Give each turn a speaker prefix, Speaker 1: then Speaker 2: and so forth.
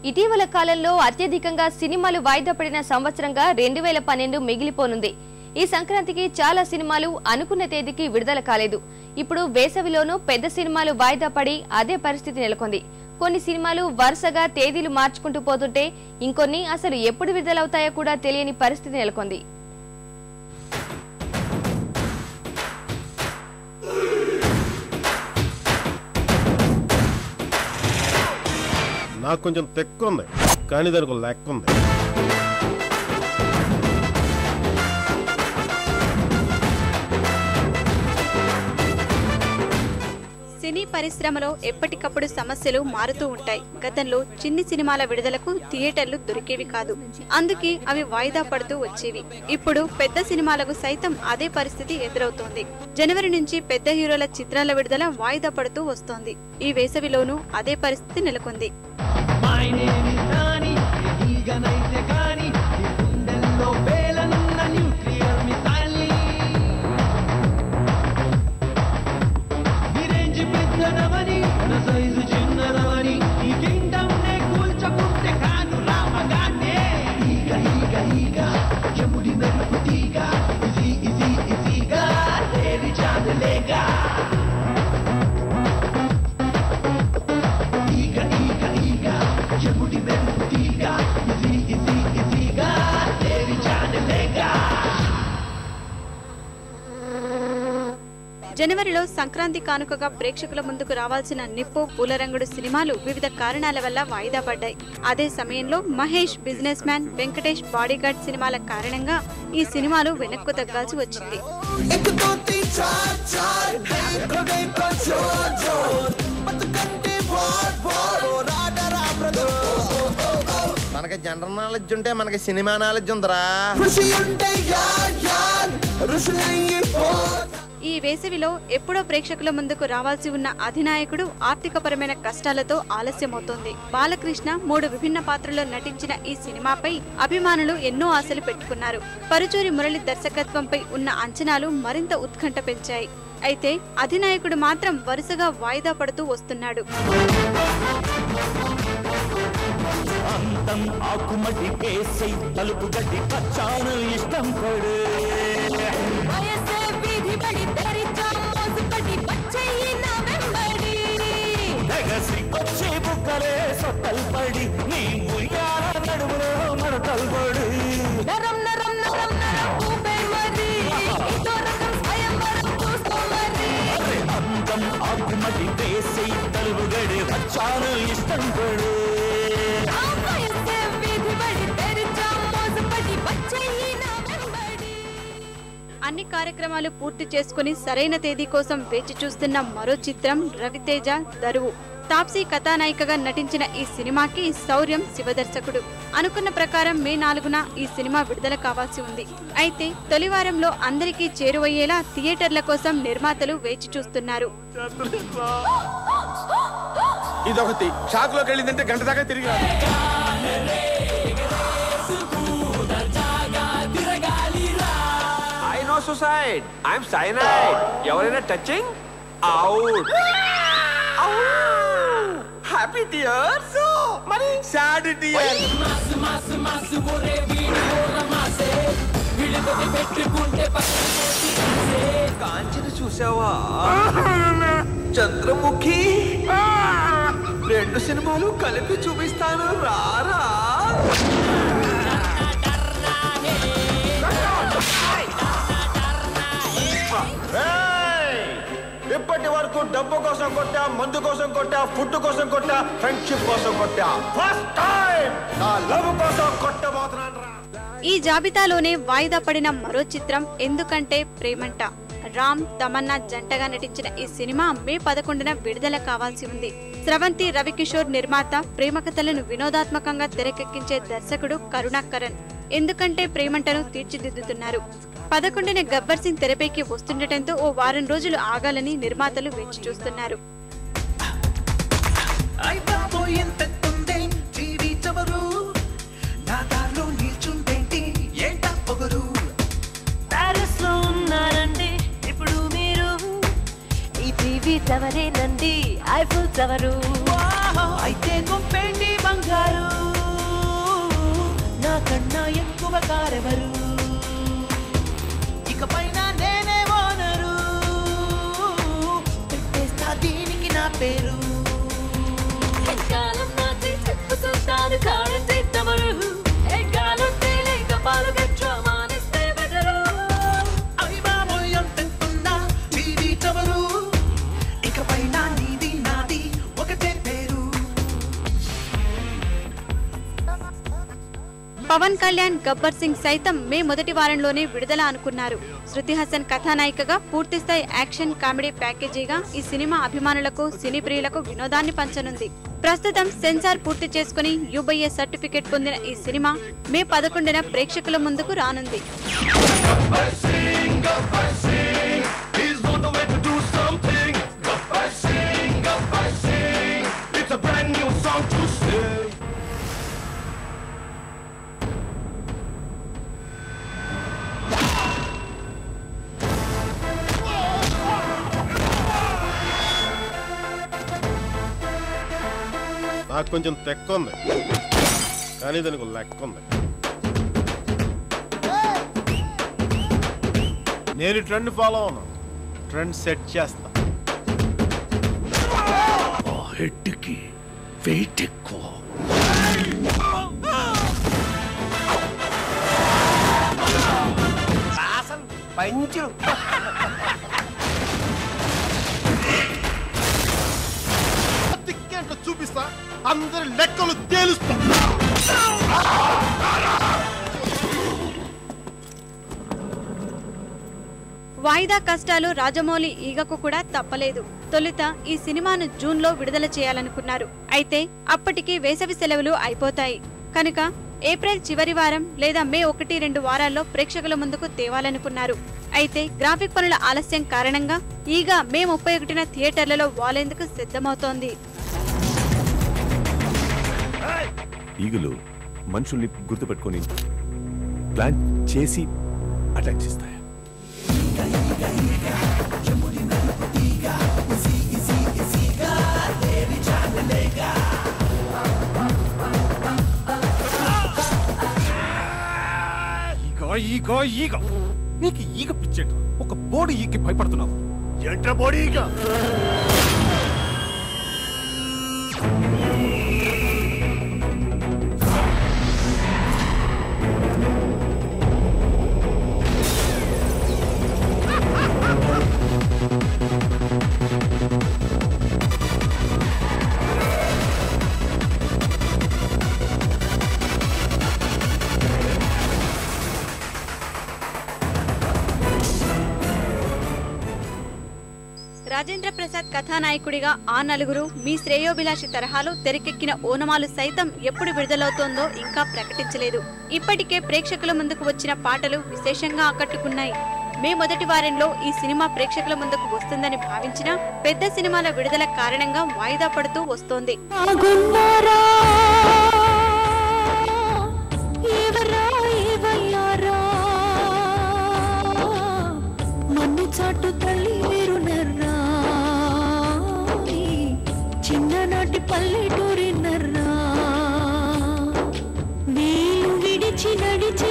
Speaker 1: ఇటీవల కాలంలో అత్యధికంగా సినిమాలు వాయిదా పడిన సంవత్సరంగా 2012 మిగిలిపోనుంది. ఈ సంక్రాంతికి చాలా సినిమాలు అనుకున్న తేదీకి విడుదల కాలేదు. ఇప్పుడు వేసవిలోనూ పెద్ద సినిమాలు వాయిదా పడి అదే పరిస్థితి నెలకొంది. కొన్ని సినిమాలు వరుసగా తేదీలు మార్చుకుంటూ పోతుంటే ఇంకొన్ని అసలు ఎప్పుడు విడుదలవుతాయో కూడా తెలియని పరిస్థితి నెలకొంది.
Speaker 2: నాకు కొంచెం తెక్కు ఉంది, కానీ దానికి లెక్క ఉంది.
Speaker 3: సినీ పరిశ్రమలో ఎప్పటికప్పుడు సమస్యలు మారుతూ ఉంటాయి. గతంలో చిన్ని సినిమాల విడుదలకు థియేటర్లు దొరికేవి కాదు, అందుకే అవి వాయిదా పడుతూ వచ్చేవి. ఇప్పుడు పెద్ద సినిమాలకు సైతం అదే పరిస్థితి ఎదురవుతోంది. జనవరి నుంచి పెద్ద హీరోల చిత్రాల విడుదల వాయిదా పడుతూ వస్తోంది. ఈ వేసవిలోనూ అదే పరిస్థితి నెలకొంది. జనవరిలో సంక్రాంతి కానుకగా ప్రేక్షకుల ముందుకు రావాల్సిన నిప్పు, పూలరంగుడు సినిమాలు వివిధ కారణాల వల్ల వాయిదా పడ్డాయి. అదే సమయంలో Mahesh, business man, Venkatesh, bodyguard సినిమాల కారణంగా ఈ సినిమాలు వెనక్కు తగ్గాల్సి వచ్చింది.
Speaker 4: మనకి జనరల్ నాలెడ్జ్ ఉంటే మనకి సినిమా నాలెడ్జ్ ఉందరా.
Speaker 3: ఈ వేసవిలో ఎప్పుడో ప్రేక్షకుల ముందుకు రావాల్సి ఉన్న అధినాయకుడు ఆర్థికపరమైన కష్టాలతో ఆలస్యమవుతోంది. బాలకృష్ణ 3 విభిన్న పాత్రల్లో నటించిన ఈ సినిమాపై అభిమానులు ఎన్నో ఆశలు పెట్టుకున్నారు. పరుచూరి మురళి దర్శకత్వంపై ఉన్న అంచనాలు మరింత ఉత్కంఠ పెంచాయి. అయితే అధినాయకుడు మాత్రం వరుసగా వాయిదా పడుతూ వస్తున్నాడు. అన్ని కార్యక్రమాలు పూర్తి చేసుకుని సరైన తేదీ కోసం వేచి చూస్తున్న మరో చిత్రం రవితేజ దరువు. తాప్సీ కథానాయికగా నటించిన ఈ సినిమాకి శౌర్యం శివదర్శకుడు. అనుకున్న ప్రకారం మే 4న ఈ సినిమా విడుదల కావాల్సి ఉంది. అయితే తొలివారంలో అందరికీ చేరువయ్యేలా థియేటర్ల కోసం నిర్మాతలు వేచి చూస్తున్నారు.
Speaker 4: ఇదొకటి షాక్ లోకి వెళ్ళిందంటే గంట దాకా తిరిగి
Speaker 5: suicide. I'm cyanide. ఎవరైనా touching out. Happy tears.
Speaker 4: So మరి సాడ్ టియర్స్.
Speaker 5: కాంచన చూసావా? చంద్రముఖి 2 సినిమాలు కలిపి చూపిస్తాను, రారా.
Speaker 4: ఇప్పటి వరకు డబ్బు కోసం కొట్టా, మందు కోసం కొట్టా, ఫుడ్ కోసం కొట్టా, ఫ్రెండ్షిప్ కోసం కొట్టా. ఫస్ట్ టైం నా లవ్ కోసం కొట్టబోతున్నాను.
Speaker 3: ఈ జాబితాలోనే వాయిదా పడిన మరో చిత్రం ఎందుకంటే ప్రేమంట. రామ్, తమన్నా జంటగా నటించిన ఈ సినిమా మే 11న విడుదల కావాల్సి ఉంది. స్రవంతి, రవికిషోర్ నిర్మాత. ప్రేమ కథలను వినోదాత్మకంగా తెరకెక్కించే దర్శకుడు కరుణాకరన్ ఎందుకంటే ప్రేమంటను తీర్చిదిద్దుతున్నారు. 11న గబ్బర్ సింగ్ తెరపైకి వస్తుండటంతో ఓ వారం రోజులు ఆగాలని నిర్మాతలు వేచి చూస్తున్నారు.
Speaker 6: ఐఫుల్ చవరు అయితే గుంపెండి బంగారు.
Speaker 3: పవన్ కళ్యాణ్, గబ్బర్ సింగ్ సైతం మే మొదటి వారంలోనే విడుదల అనుకున్నారు. శృతి హాసన్ కథానాయికగా పూర్తిస్థాయి యాక్షన్ కామెడీ ప్యాకేజీగా ఈ సినిమా అభిమానులకు, సినీ ప్రియులకు వినోదాన్ని పంచనుంది. ప్రస్తుతం సెన్సార్ పూర్తి చేసుకుని UBA సర్టిఫికెట్ పొందిన ఈ సినిమా మే 11న ప్రేక్షకుల ముందుకు రానుంది.
Speaker 2: నాకు కొంచెం తెక్క ఉంది, కానీ దానికి లెక్క ఉంది. నేను ట్రెండ్ ఫాలో అవును, ట్రెండ్ సెట్ చేస్తా.
Speaker 6: హెడ్కి వెయిట్ ఎక్కువ.
Speaker 5: పంచు
Speaker 2: చూపిస్తా, అందరి లెక్కలు తేలుస్తా.
Speaker 3: వాయిదా కష్టాలు రాజమౌళి ఈగకు కూడా తప్పలేదు. తొలుత ఈ సినిమాను జూన్లో విడుదల చేయాలనుకున్నారు. అయితే అప్పటికి వేసవి సెలవులు అయిపోతాయి కనుక ఏప్రిల్ చివరి వారం లేదా మే 1-2 వారాల్లో ప్రేక్షకుల ముందుకు తేవాలనుకున్నారు. అయితే గ్రాఫిక్ పనుల ఆలస్యం కారణంగా ఈగ మే 31న థియేటర్లలో వాలేందుకు సిద్ధమవుతోంది.
Speaker 6: ఈగలు మనుషుల్ని గుర్తుపెట్టుకొని ప్లాన్ చేసి అటాక్ చేస్తాయి.
Speaker 7: ఈగ నీకు ఈగ పిచ్చేట, ఒక బోర్డు ఈగకి భయపడుతున్నావు.
Speaker 2: ఏంట్రా బోడీ ఈగ?
Speaker 3: రాజేంద్ర ప్రసాద్ కథానాయకుడిగా ఆ నలుగురు మీ శ్రేయోభిలాషి తరహాలో తెరకెక్కిన ఓనమాలు సైతం ఎప్పుడు విడుదలవుతోందో ఇంకా ప్రకటించలేదు. ఇప్పటికే ప్రేక్షకుల ముందుకు వచ్చిన పాటలు విశేషంగా ఆకట్టుకున్నాయి. మే మొదటి వారంలో ఈ సినిమా ప్రేక్షకుల ముందుకు వస్తుందని భావించిన పెద్ద సినిమాల విడుదల కారణంగా వాయిదా పడుతూ వస్తోంది.
Speaker 8: చిన్ననాటి పల్లెటూరి నర్రా, వీలు విడిచి నడిచి